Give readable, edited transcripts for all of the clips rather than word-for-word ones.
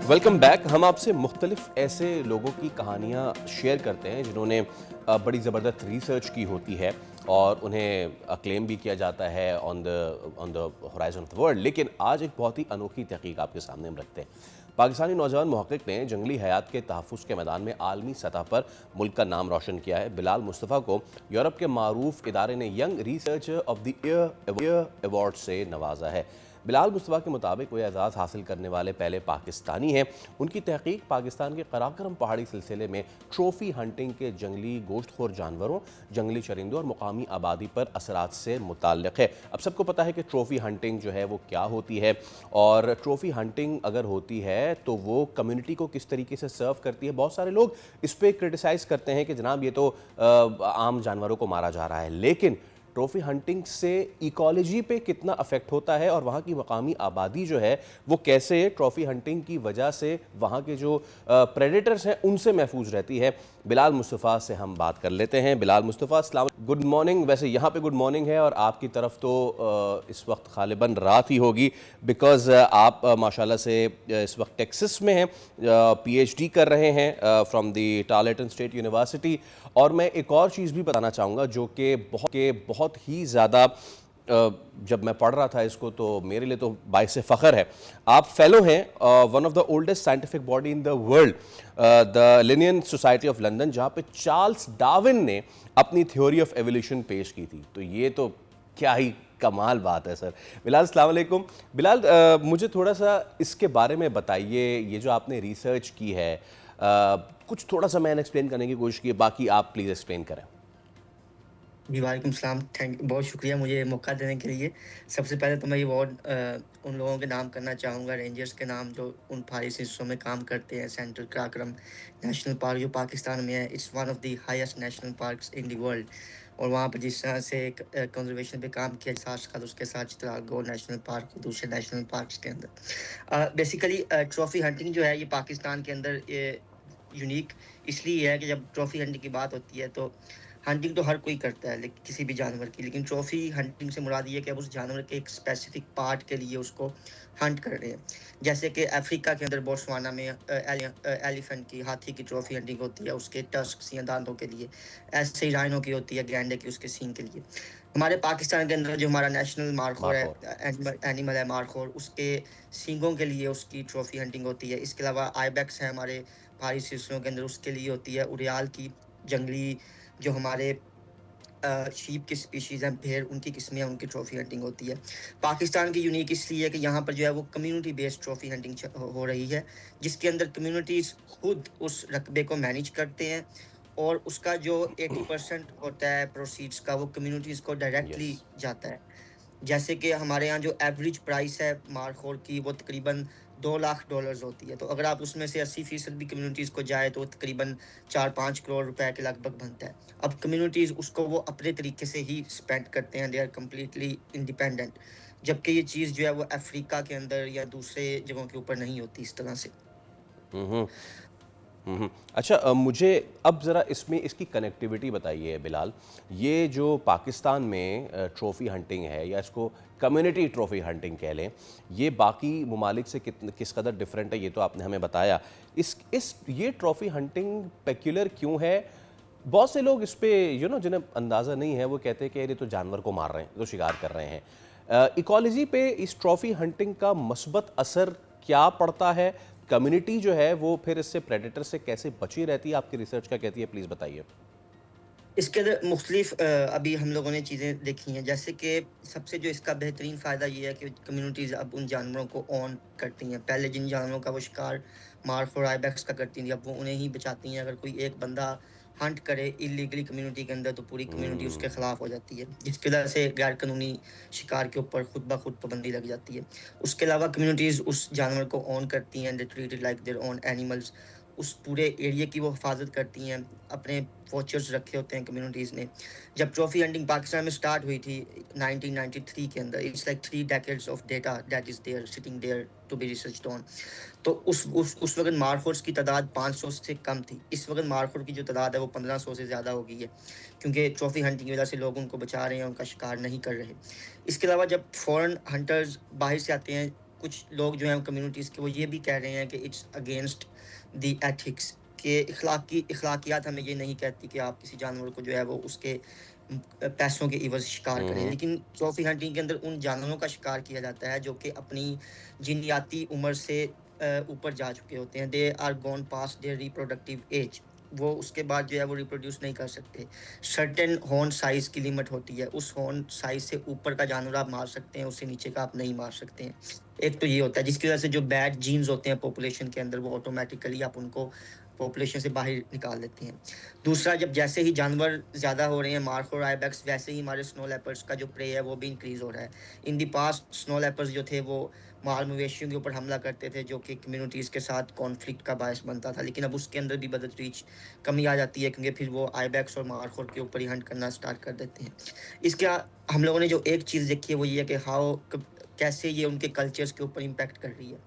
Welcome back. हम आपसे मुख्तलिफ ऐसे लोगों की कहानियाँ शेयर करते हैं जिन्होंने बड़ी ज़बरदस्त रिसर्च की होती है और उन्हें क्लेम भी किया जाता है on the horizon of the world. लेकिन आज एक बहुत ही अनोखी तहकीक आपके सामने हम रखते हैं। पाकिस्तानी नौजवान मुहक्किक ने जंगली हयात के तहफ़्फ़ुज़ के मैदान में आलमी सतह पर मुल्क का नाम रोशन किया है। बिलाल मुस्तफ़ा को यूरोप के मारूफ इदारे ने young researcher of the year award से नवाजा है। बिलाल मुस्तफ़ा के मुताबिक वो एजाज़ हासिल करने वाले पहले पाकिस्तानी हैं। उनकी तहकीक पाकिस्तान के कराकरम पहाड़ी सिलसिले में ट्रॉफ़ी हंटिंग के जंगली गोश्तखोर जानवरों, जंगली चरिंदों और मुकामी आबादी पर असरात से मुताल्लिक़ है। अब सबको पता है कि ट्रॉफ़ी हंटिंग जो है वो क्या होती है, और ट्रॉफ़ी हंटिंग अगर होती है तो वो कम्युनिटी को किस तरीके से सर्व करती है। बहुत सारे लोग इस पर क्रिटिसाइज़ करते हैं कि जनाब ये तो आम जानवरों को मारा जा रहा है, लेकिन ट्रॉफ़ी हंटिंग से इकोलॉजी पे कितना अफेक्ट होता है और वहाँ की मकामी आबादी जो है वो कैसे ट्रॉफ़ी हंटिंग की वजह से वहाँ के जो प्रेडेटर्स हैं उनसे महफूज रहती है। बिलाल मुस्तफ़ा से हम बात कर लेते हैं। बिलाल मुस्तफ़ा, अस्सलाम, गुड मॉर्निंग। वैसे यहाँ पे गुड मॉर्निंग है और आपकी तरफ तो इस वक्त ग़ालिबन रात ही होगी, बिकॉज़ आप माशाल्लाह से इस वक्त टेक्सास में हैं, पीएचडी कर रहे हैं फ्रॉम द टार्लेटन स्टेट यूनिवर्सिटी। और मैं एक और चीज़ भी बताना चाहूँगा जो कि बहुत ही ज़्यादा जब मैं पढ़ रहा था इसको तो मेरे लिए तो बाइस फ़ख्र है। आप फेलो हैं one of the oldest scientific body in the world, the Linnaean society of London, जहाँ पे चार्ल्स डार्विन ने अपनी थ्योरी ऑफ एवोल्यूशन पेश की थी। तो ये तो क्या ही कमाल बात है सर। बिलाल, अस्सलाम वालेकुम। बिलाल, मुझे थोड़ा सा इसके बारे में बताइए, ये जो आपने रिसर्च की है, कुछ थोड़ा सा मैंने एक्सप्लेन करने की कोशिश की, बाकी आप प्लीज़ एक्सप्लेन करें। जी, वालेकुम सलाम। बहुत शुक्रिया मुझे मौका देने के लिए। सबसे पहले तो मैं ये अवार्ड उन लोगों के नाम करना चाहूँगा, रेंजर्स के नाम जो उन पहाड़ी हिस्सों में काम करते हैं। सेंट्रल काराकोरम नेशनल पार्क जो पाकिस्तान में है, it's one of the highest national parks in the world. और वहाँ पर जिस तरह से कंज़र्वेशन पे काम किया, साथ-साथ उसके साथ चित्राल नेशनल पार्क और दूसरे नेशनल पार्क्स के अंदर। बेसिकली ट्रॉफी हंटिंग जो है ये पाकिस्तान के अंदर यूनिक इसलिए है कि जब ट्रॉफी हंटिंग की बात होती है तो हंटिंग तो हर कोई करता है किसी भी जानवर की, लेकिन ट्रॉफी हंटिंग से मुराद ये है कि आप उस जानवर के एक स्पेसिफिक पार्ट के लिए उसको हंट कर रहे हैं। जैसे कि अफ्रीका के अंदर बोट्सवाना में एलिफेंट की, हाथी की ट्रॉफी हंटिंग होती है उसके टस्क या दांतों के लिए। ऐसे ही राइनो की होती है, गैंडे की उसके सींग के लिए। हमारे पाकिस्तान के अंदर जो हमारा नेशनल मार्खोर है, मार्कोर। एनिमल एनिमल है मार्खोर, उसके सींगों के लिए उसकी ट्रॉफी हंटिंग होती है। इसके अलावा आइबेक्स है हमारे पहाड़ी सिलसिलों के अंदर, उसके लिए होती है। उड़ियाल की जंगली जो हमारे शीप की स्पीशीज़ हैं, भेड़ उनकी किस्में हैं, उनकी ट्रॉफी हंटिंग होती है। पाकिस्तान की यूनिक इसलिए है कि यहाँ पर जो है वो कम्युनिटी बेस्ड ट्रॉफी हंटिंग हो रही है, जिसके अंदर कम्युनिटीज़ खुद उस रकबे को मैनेज करते हैं और उसका जो 80% होता है प्रोसीड्स का, वो कम्युनिटीज़ को यस। डायरेक्टली जाता है। जैसे कि हमारे यहाँ जो एवरेज प्राइस है मारखोर की वो तकरीबन $2 लाख होती है। तो अगर आप उसमें से 80% भी कम्युनिटीज़ को जाए तो तकरीबन 4-5 करोड़ रुपए के लगभग बनता है। अब कम्युनिटीज़ उसको वो अपने तरीके से ही स्पेंड करते हैं, दे आर कंप्लीटली इंडिपेंडेंट। जबकि ये चीज़ जो है वो अफ्रीका के अंदर या दूसरे जगहों के ऊपर नहीं होती इस तरह से। हम्म। अच्छा, मुझे अब ज़रा इसमें इसकी कनेक्टिविटी बताइए बिलाल। ये जो पाकिस्तान में ट्रॉफ़ी हंटिंग है, या इसको कम्युनिटी ट्रॉफ़ी हंटिंग कह लें, ये बाकी ममालिक से किस कदर डिफरेंट है ये तो आपने हमें बताया। इस ये ट्रॉफ़ी हंटिंग पेक्युलर क्यों है? बहुत से लोग इस पे जिन्हें अंदाज़ा नहीं है वो कहते हैं कि ये तो जानवर को मार रहे हैं, तो शिकार कर रहे हैं। इकोलॉजी पे इस ट्रॉफ़ी हंटिंग का मस्बत असर क्या पड़ता है? कम्युनिटी जो है वो फिर इससे प्रेडेटर से कैसे बची रहती है, आपकी रिसर्च क्या कहती है, प्लीज़ बताइए। इसके अंदर मुख्तलिफ अभी हम लोगों ने चीज़ें देखी हैं, जैसे कि सबसे जो इसका बेहतरीन फ़ायदा ये है कि कम्युनिटीज़ अब उन जानवरों को ऑन करती हैं। पहले जिन जानवरों का वो शिकार मार्ख और आइबेक्स का करती थी, अब वो उन्हें ही बचाती हैं। अगर कोई एक बंदा हंट करे इल्लीगली कम्युनिटी के अंदर, तो पूरी कम्युनिटी उसके हम्म। खिलाफ हो जाती है, जिसकी वजह से गैर कानूनी शिकार के ऊपर खुद ब खुद पाबंदी लग जाती है। उसके अलावा कम्युनिटीज़ उस जानवर को ऑन करती हैं, they treat it like their own animals. उस पूरे एरिया की वो हिफाजत करती हैं, अपने वॉचर्स रखे होते हैं कम्युनिटीज़ ने। जब ट्रॉफी हंटिंग पाकिस्तान में स्टार्ट हुई थी 1993 के अंदर, it's like 3 decades of data that is there sitting there to be researched on. तो उस वक़्त मारखोर्स की तादाद 500 से कम थी। इस वक़्त मारखोर की जो तादाद है वो 1500 से ज़्यादा हो गई है, क्योंकि ट्रॉफी हंटिंग की वज़ह से लोग उनको बचा रहे हैं, उनका शिकार नहीं कर रहे। इसके अलावा जब फ़ॉरेन हंटर्स बाहर से आते हैं कुछ लोग जो हैं कम्युनिटीज़ के, वो ये भी कह रहे हैं कि इट्स अगेंस्ट द एथिक्स, कि इखलाकियात हमें ये नहीं कहती कि आप किसी जानवर को जो है वो उसके पैसों के इवज़ शिकार करें। हम्म। लेकिन ट्रॉफी हंटिंग के अंदर उन जानवरों का शिकार किया जाता है जो कि अपनी जिनयाती उम्र से ऊपर जा चुके होते हैं। They are gone past their reproductive age. वो उसके बाद जो है वो रिप्रोड्यूस नहीं कर सकते। सर्टेन हॉर्न साइज़ की लिमिट होती है। उस हॉर्न साइज़ से ऊपर का जानवर आप मार सकते हैं, उससे नीचे का आप नहीं मार सकते हैं। एक तो ये होता है जिसकी वज़ह से जो बैड जीन्स होते हैं पॉपुलेशन के अंदर, वो ऑटोमैटिकली आप उनको पॉपुलेशन से बाहर निकाल देते हैं। दूसरा, जब जैसे ही जानवर ज़्यादा हो रहे हैं, मार्खोर आइबेक्स, वैसे ही हमारे स्नो लेपर्ड्स का जो प्रे है वो भी इंक्रीज़ हो रहा है। In the past snow leopards जो थे वो माल मवेशियों के ऊपर हमला करते थे, जो कि कम्युनिटीज़ के साथ कॉन्फ्लिक्ट का बायस बनता था। लेकिन अब उसके अंदर भी बदतरीज कमी आ जाती है, क्योंकि फिर वो आइबेक्स और मार्खोर के ऊपर ही हंट करना स्टार्ट कर देते हैं। इसके हम लोगों ने जो एक चीज़ देखी है वो ये है कि कैसे ये उनके कल्चर्स के ऊपर इम्पैक्ट कर रही है।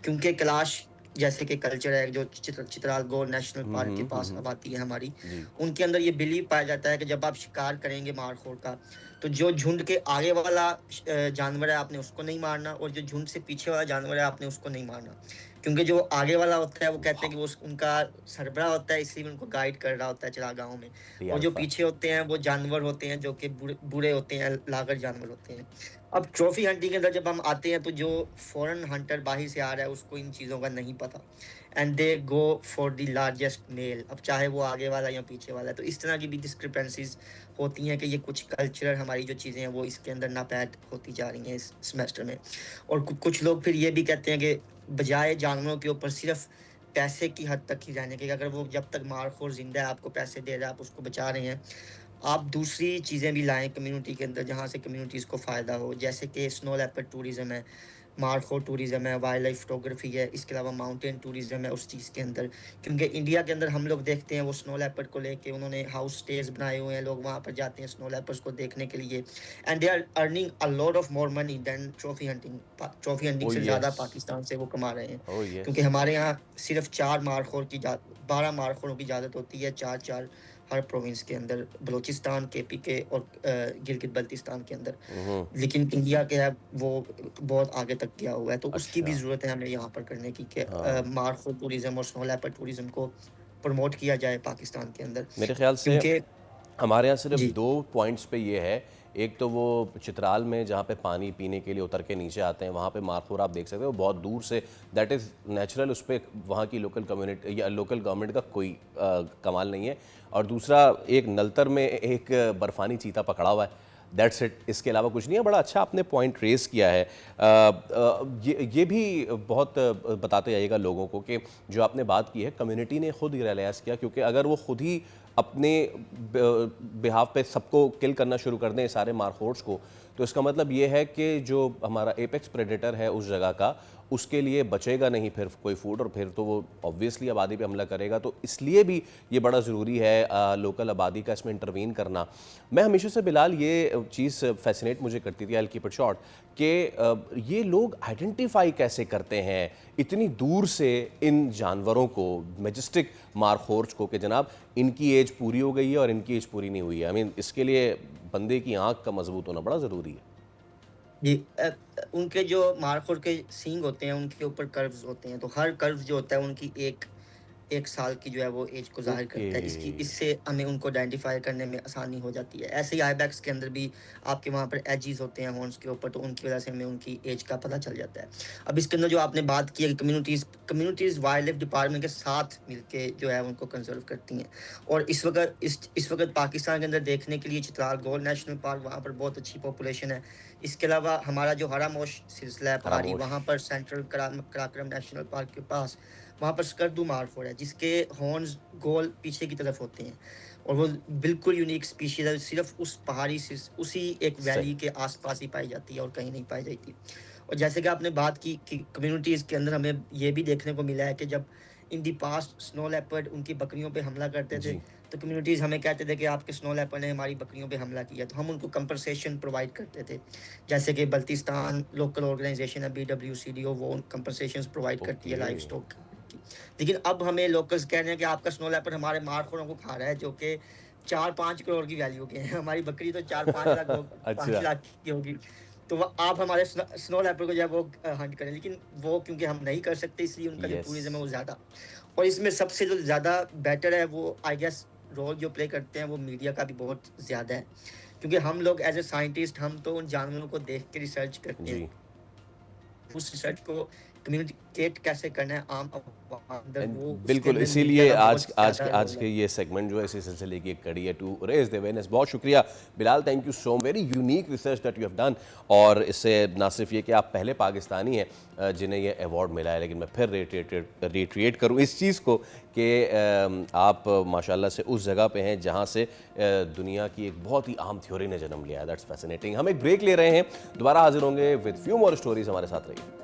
क्योंकि कैलाश जैसे कि कल्चर है जो चित्राल गौर नेशनल पार्क के पास अब आती है हमारी, जी। उनके अंदर ये बिलीव पाया जाता है कि जब आप शिकार करेंगे मारखोर का, तो जो झुंड के आगे वाला जानवर है आपने उसको नहीं मारना, और जो झुंड से पीछे वाला जानवर है आपने उसको नहीं मारना। क्योंकि जो आगे वाला होता है वो कहते हैं कि वो उनका सरबराह होता है, इसलिए उनको गाइड कर रहा होता है चरागाहों में। दी और जो अल्फा। पीछे होते हैं वो जानवर होते हैं जो कि बुरे होते हैं, लागर जानवर होते हैं। अब ट्रॉफी हंटिंग के अंदर जब हम आते हैं तो जो फॉरेन हंटर बाहर से आ रहा है उसको इन चीज़ों का नहीं पता, and they go for the largest male, अब चाहे वो आगे वाला या पीछे वाला है। तो इस तरह की भी डिस्क्रिपेंसीज होती हैं कि ये कुछ कल्चरल हमारी जो चीज़ें हैं वो इसके अंदर नापैद होती जा रही हैं इस सेमेस्टर में। और कुछ लोग फिर ये भी कहते हैं कि बजाय जानवरों के ऊपर सिर्फ पैसे की हद तक ही रहने के, अगर वो जब तक मारखोर जिंदा है आपको पैसे दे रहा है, आप उसको बचा रहे हैं, आप दूसरी चीज़ें भी लाएँ कम्युनिटी के अंदर जहाँ से कम्युनिटीज़ को फ़ायदा हो। जैसे कि स्नो लेपर्ड टूरिज़्म है, मार्खो टूरिज़्म है, वाइल्ड लाइफ फ़ोटोग्राफ़ी है, इसके अलावा माउंटेन टूरिज़्म है उस चीज़ के अंदर। क्योंकि इंडिया के अंदर हम लोग देखते हैं वो स्नो लेपर्ड को लेके उन्होंने हाउस स्टेज़ बनाए हुए हैं, लोग वहाँ पर जाते हैं स्नो लेपर्ड्स को देखने के लिए, and they are earning a lot of more money than trophy hunting. Trophy hunting oh से ज़्यादा यस। पाकिस्तान से वो कमा रहे हैं। Oh yes. क्योंकि हमारे यहाँ सिर्फ़ 4 मारखोर की 12 मारखोरों की इजाज़त होती है, 4-4 हर प्रोविंस के अंदर, बलूचिस्तान, केपीके और गिलगित बल्तिस्तान के अंदर। हम्म। लेकिन इंडिया के है वो बहुत आगे तक गया हुआ है, तो उसकी भी अच्छा। ज़रूरत है हमें यहाँ पर करने की कि हाँ। मार्खो टूरिज़्म और स्नो लेपर्ड टूरिज़्म को प्रमोट किया जाए पाकिस्तान के अंदर। मेरे ख्याल से क्योंकि हमारे यहाँ सिर्फ जी, 2 पॉइंट्स पे ये है। एक तो वो चित्राल में जहाँ पे पानी पीने के लिए उतर के नीचे आते हैं, वहाँ पे मारखोर आप देख सकते हो बहुत दूर से, दैट इज़ नेचुरल, उस पे वहाँ की लोकल कम्युनिटी या लोकल गवर्नमेंट का कोई कमाल नहीं है। और दूसरा, एक नलतर में एक बर्फ़ानी चीता पकड़ा हुआ है, दैट्स इट, इसके अलावा कुछ नहीं है। बड़ा अच्छा आपने पॉइंट रेज़ किया है। ये भी बहुत बताते जाइएगा लोगों को कि जो आपने बात की है कम्युनिटी ने खुद ही रियलाइज़ किया, क्योंकि अगर वो खुद ही अपने बिहाफ पे सबको किल करना शुरू कर दें सारे मारखोर्स को, तो इसका मतलब ये है कि जो हमारा एपेक्स प्रेडेटर है उस जगह का, उसके लिए बचेगा नहीं फिर कोई फूड, और फिर तो वो ऑब्वियसली आबादी पे हमला करेगा। तो इसलिए भी ये बड़ा ज़रूरी है लोकल आबादी का इसमें इंटरवीन करना। मैं हमेशा से बिलाल ये चीज़ फैसिनेट मुझे करती थी, आई कीप इट शॉर्ट, कि ये लोग आइडेंटिफाई कैसे करते हैं इतनी दूर से इन जानवरों को, मैजेस्टिक मारखोर्स को, कि जनाब इनकी एज पूरी हो गई है और इनकी एज पूरी नहीं हुई है। आई मीन इसके लिए बंदे की आंख का मजबूत होना बड़ा ज़रूरी है। जी, उनके जो मार्खोर के सींग होते हैं उनके ऊपर कर्व्स होते हैं, तो हर कर्व जो होता है उनकी 1 साल की जो है वो एज को ज़ाहिर ओके। करता है। इससे हमें उनको आइडेंटिफ़ाई करने में आसानी हो जाती है। ऐसे ही आइबैक्स के अंदर भी आपके वहाँ पर एजेस होते हैं हॉर्न्स के ऊपर, तो उनकी वज़ह से हमें उनकी एज का पता चल जाता है। अब इसके अंदर जो आपने बात की है कि कम्युनिटीज़ वाइल्ड लाइफ डिपार्टमेंट के साथ मिलके जो है उनको कंज़र्व करती हैं। और इस वक़्त पाकिस्तान के अंदर देखने के लिए चित्राल गौर नेशनल पार्क, वहाँ पर बहुत अच्छी पॉपुलेशन है। इसके अलावा हमारा जो हरामोश सिलसिला है पहाड़ी, खामोश। वहाँ पर सेंट्रल कराक्रम नेशनल पार्क के पास, वहाँ पर स्कर्दू मार्फोर है, जिसके हॉर्न्स गोल पीछे की तरफ होते हैं, और वो बिल्कुल यूनिक स्पीशीज़ है, सिर्फ़ उस पहाड़ी से उसी एक वैली सही। के आस-पास ही पाई जाती है और कहीं नहीं पाई जाती। और जैसे कि आपने बात की कि कम्युनिटीज़ के अंदर हमें ये भी देखने को मिला है कि जब in the past snow leopard उनकी बकरियों पे हमला करते थे, जी। तो कम्युनिटीज़ हमें कहते थे कि आपके स्नो लेपर्ड ने हमारी बकरियों पे हमला किया, तो हम उनको कंपनसेशन प्रोवाइड करते थे। जैसे कि बल्तिस्तान लोकल ऑर्गेनाइज़ेशन है BWCDO, वो कंपनसेशंस प्रोवाइड करती है ओके। लाइव स्टॉक की। लेकिन अब हमें लोकल्स कह रहे हैं कि आपका स्नो लेपर्ड हमारे मारखोरों को खा रहा है, जो कि 4-5 करोड़ की वैल्यू के हैं। हमारी बकरी तो 4-5 लाख लोग 5 अच्छा। लाख की होगी। तो वो आप हमारे स्नो लेपर्ड को जो है वो हंट करें, लेकिन वो क्योंकि हम नहीं कर सकते, इसलिए उनका जो यस। टूरिज्म है वो ज़्यादा। और इसमें सबसे जो ज़्यादा बेटर है वो आई गेस रोल जो प्ले करते हैं वो मीडिया का भी बहुत ज़्यादा है, क्योंकि हम लोग एज ए साइंटिस्ट हम तो उन जानवरों को देख के रिसर्च करते हैं, जी। उस रिसर्च को कम्युनिकेट कैसे करना है आम आवाम अंदर, एंड वो उसके बिल्कुल अंदर मीडिया इसीलिए का आज बहुत आज ज़्यादा आज रोल के है। ये सेगमेंट जो है इसी सिलसिले की एक कड़ी है टू रेज द अवेयरनेस। बहुत शुक्रिया Bilal, thank you so very unique research that you have done. और इससे ना सिर्फ ये कि आप पहले पाकिस्तानी हैं जिन्हें ये अवार्ड मिला है, लेकिन मैं फिर रिट्रिएट करूँ इस चीज़ को कि आप माशाल्लाह से उस जगह पे हैं जहाँ से दुनिया की एक बहुत ही अहम थ्योरी ने जन्म लिया है। That's fascinating. हम एक ब्रेक ले रहे हैं, दोबारा हाजिर होंगे विद फ्यू मोर स्टोरीज। हमारे साथ रहिए।